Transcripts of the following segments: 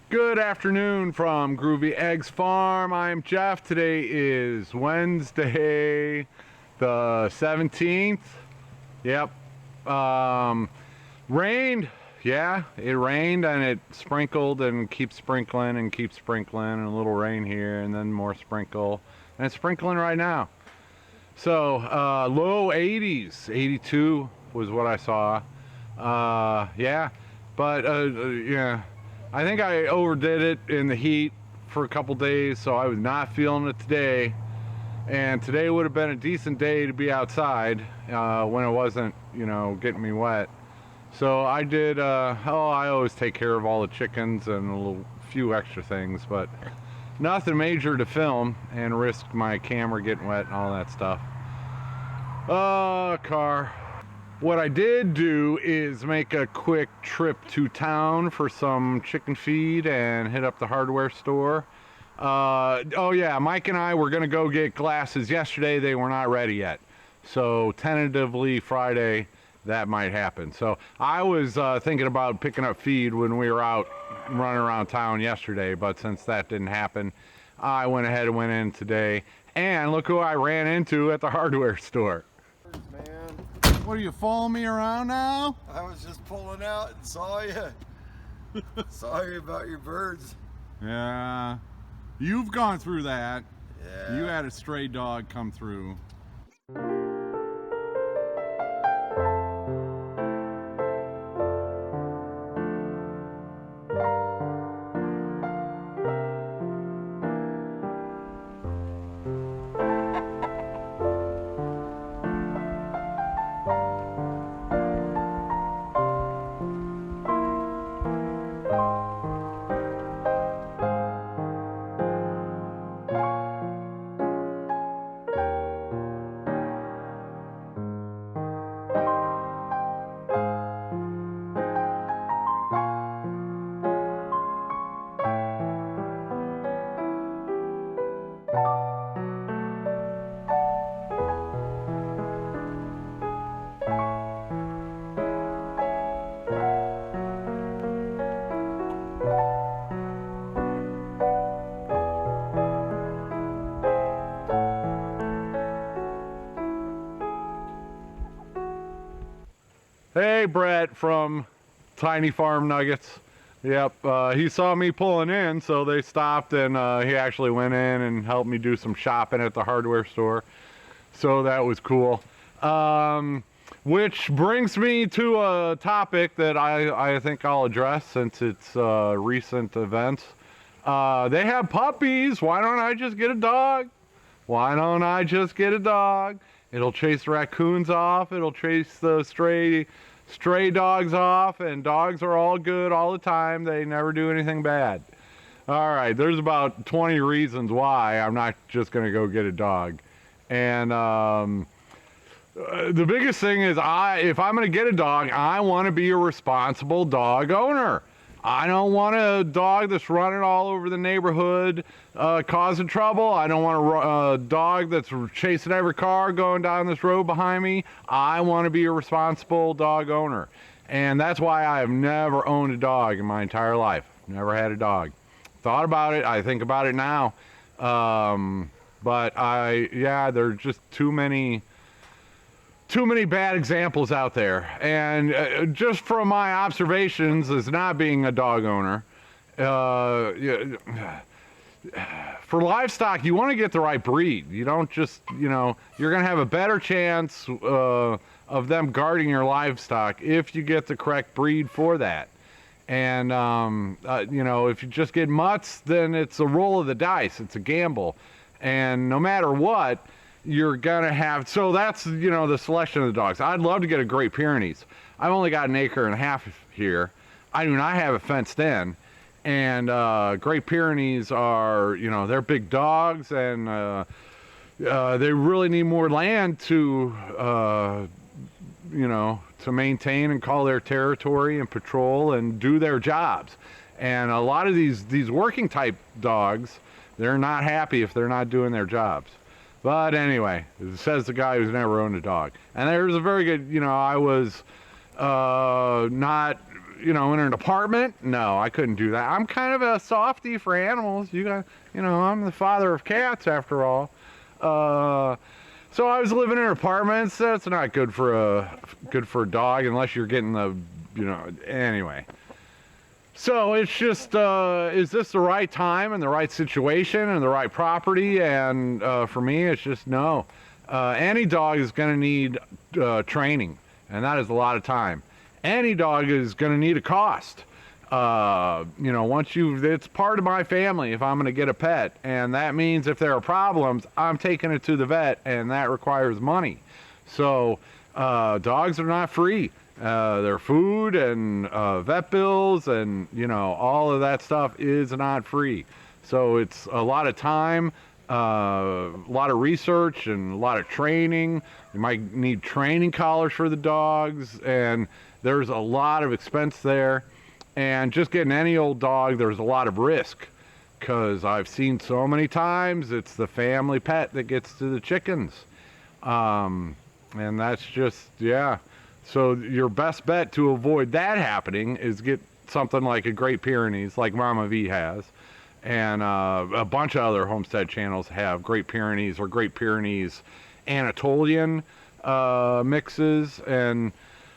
Good afternoon from Groovy Eggs Farm. I'm Jeff. Today is Wednesday the 17th. Yep. Rained. Yeah, it rained and it sprinkled and keeps sprinkling and keeps sprinkling, and a little rain here and then more sprinkle. And it's sprinkling right now. So low 80s, 82 was what I saw. Yeah, but yeah, I think I overdid it in the heat for a couple days, so I was not feeling it today. And today would have been a decent day to be outside when it wasn't, getting me wet. So I did, I always take care of all the chickens and few extra things, but nothing major to film and risk my camera getting wet and all that stuff. Car. What I did do is make a quick trip to town for some chicken feed and hit up the hardware store. Oh yeah, Mike and I were gonna go get glasses yesterday. They were not ready yet. So tentatively Friday, that might happen. So I was thinking about picking up feed when we were out running around town yesterday, but since that didn't happen, I went ahead and went in today. And look who I ran into at the hardware store. Man, What, are you following me around now? I was just pulling out and saw you. Saw you about your birds. Yeah. You've gone through that. Yeah. You had a stray dog come through. Hey, Brett from Tiny Farm Nuggets. Yep, he saw me pulling in, so they stopped, and he actually went in and helped me do some shopping at the hardware store. So that was cool. Which brings me to a topic that I think I'll address since it's recent events. They have puppies. Why don't I just get a dog? Why don't I just get a dog? It'll chase the raccoons off. It'll chase the stray dogs off, and dogs are all good all the time. They never do anything bad. All right, there's about 20 reasons why I'm not just going to go get a dog. And the biggest thing is if I'm going to get a dog, I want to be a responsible dog owner. I don't want a dog that's running all over the neighborhood, causing trouble. I don't want a dog that's chasing every car going down this road behind me. I want to be a responsible dog owner. And that's why I have never owned a dog in my entire life. Never had a dog. Thought about it. I think about it now. But there are just too many bad examples out there. And just from my observations as not being a dog owner, for livestock, you want to get the right breed. You don't just, you're going to have a better chance of them guarding your livestock if you get the correct breed for that. And, if you just get mutts, then it's a roll of the dice. It's a gamble. And no matter what, you're gonna have, so that's the selection of the dogs. I'd love to get a Great Pyrenees. I've only got an acre and a half here. I do not have it fenced in, and Great Pyrenees are they're big dogs, and they really need more land to to maintain and call their territory and patrol and do their jobs. And a lot of these working type dogs, they're not happy if they're not doing their jobs. But anyway, it says the guy who's never owned a dog. And there's a very good, I was not you know, in an apartment, no, I couldn't do that. I'm kind of a softie for animals. You know, I'm the father of cats after all. So I was living in apartments. That's not good for a dog unless you're getting the, you know, anyway. So it's just, is this the right time and the right situation and the right property? And for me, it's just no. Any dog is going to need training, and that is a lot of time. Any dog is going to need a cost. You know, it's part of my family if I'm going to get a pet, and that means if there are problems, I'm taking it to the vet, and that requires money. So dogs are not free. Their food and vet bills and, you know, all of that stuff is not free. So it's a lot of time, a lot of research and a lot of training. You might need training collars for the dogs, and there's a lot of expense there. And just getting any old dog, there's a lot of risk, because I've seen so many times it's the family pet that gets to the chickens. And that's just, yeah. So your best bet to avoid that happening is get something like a Great Pyrenees, like Mama V has. And a bunch of other homestead channels have Great Pyrenees or Great Pyrenees Anatolian mixes. And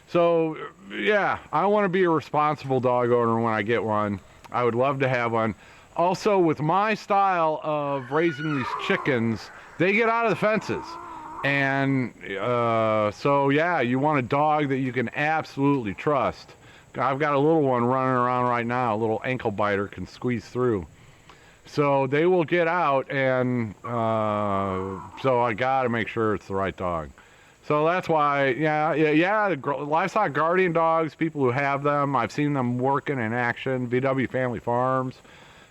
so, yeah, I want to be a responsible dog owner when I get one. I would love to have one. Also, with my style of raising these chickens, they get out of the fences. And so, yeah, you want a dog that you can absolutely trust. I've got a little one running around right now, a little ankle biter, can squeeze through. So they will get out, and so I got to make sure it's the right dog. So that's why, yeah, the livestock guardian dogs, people who have them, I've seen them working in action, VW Family Farms.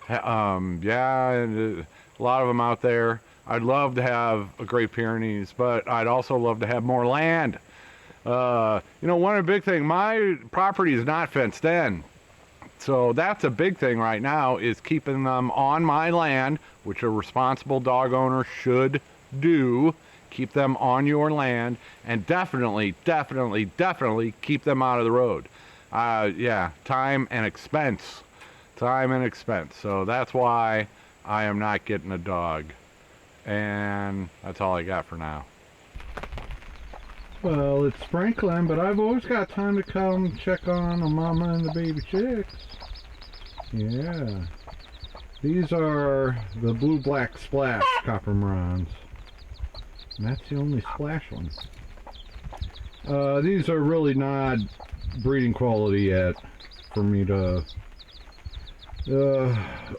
Yeah, and a lot of them out there. I'd love to have a Great Pyrenees, but I'd also love to have more land. You know, one of the big things, my property is not fenced in. So that's a big thing right now, is keeping them on my land, which a responsible dog owner should do. Keep them on your land, and definitely keep them out of the road. Yeah, time and expense. So that's why I am not getting a dog. And that's all I got for now. Well, it's sprinkling, but I've always got time to come check on the mama and the baby chicks. Yeah. These are the blue-black splash copper marans. And that's the only splash one. These are really not breeding quality yet for me to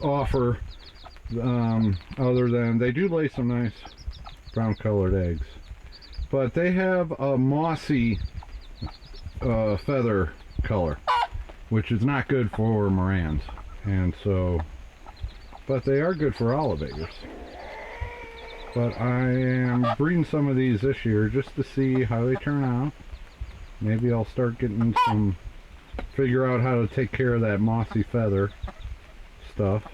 offer. Other than they do lay some nice brown colored eggs, but they have a mossy feather color, which is not good for Morans, and so, but they are good for olivators. But I am breeding some of these this year just to see how they turn out. Maybe I'll start getting figure out how to take care of that mossy feather stuff.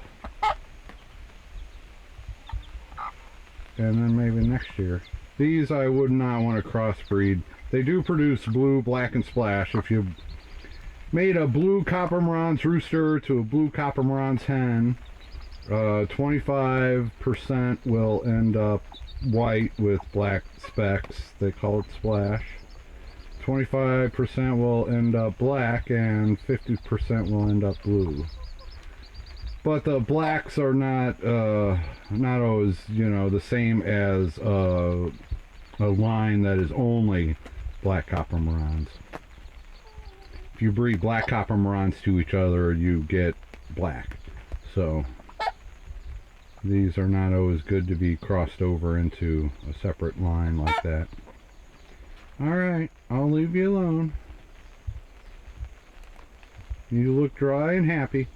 And then maybe next year. These I would not want to crossbreed. They do produce blue, black, and splash. If you made a blue copper marans rooster to a blue copper marans hen, 25% will end up white with black specks. They call it splash. 25% will end up black, and 50% will end up blue. But the blacks are not always, you know, the same as a line that is only black copper marans. If you breed black copper marans to each other, you get black. So these are not always good to be crossed over into a separate line like that. Alright, I'll leave you alone. You look dry and happy.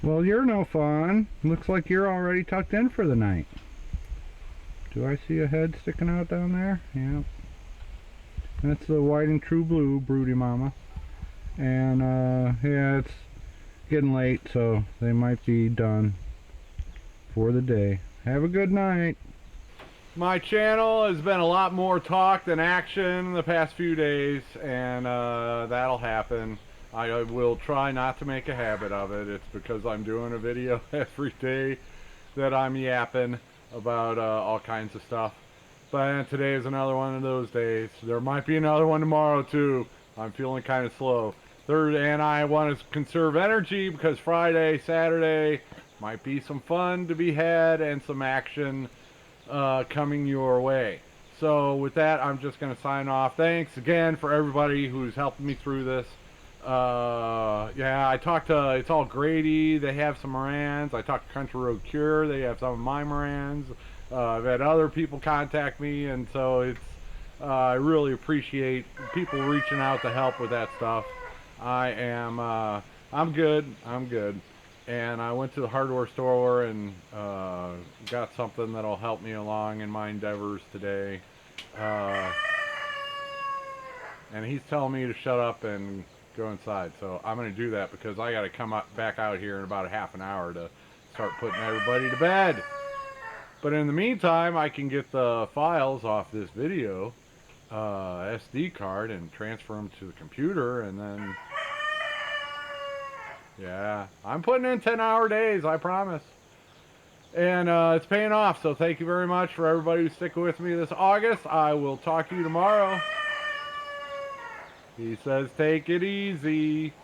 Well, you're no fun. Looks like you're already tucked in for the night. Do I see a head sticking out down there? Yeah. That's the white and true blue broody mama. And yeah, it's getting late, so they might be done for the day. Have a good night. My channel has been a lot more talk than action the past few days, and that'll happen. I will try not to make a habit of it. It's because I'm doing a video every day that I'm yapping about all kinds of stuff. But today is another one of those days. There might be another one tomorrow too. I'm feeling kind of slow. And I want to conserve energy because Friday, Saturday might be some fun to be had and some action coming your way. So with that, I'm just going to sign off. Thanks again for everybody who's helping me through this. Yeah, I talked to, it's all Grady, they have some Morans. I talked to Country Road Cure, they have some of my Morans. I've had other people contact me, and so it's, I really appreciate people reaching out to help with that stuff. I'm good. And I went to the hardware store and got something that'll help me along in my endeavors today. And he's telling me to shut up and go inside, so I'm going to do that because I got to come back out here in about a half an hour to start putting everybody to bed. But in the meantime, I can get the files off this video SD card and transfer them to the computer, and then yeah, I'm putting in 10-hour days, I promise. And it's paying off, so thank you very much for everybody who's sticking with me this August. I will talk to you tomorrow. He says take it easy.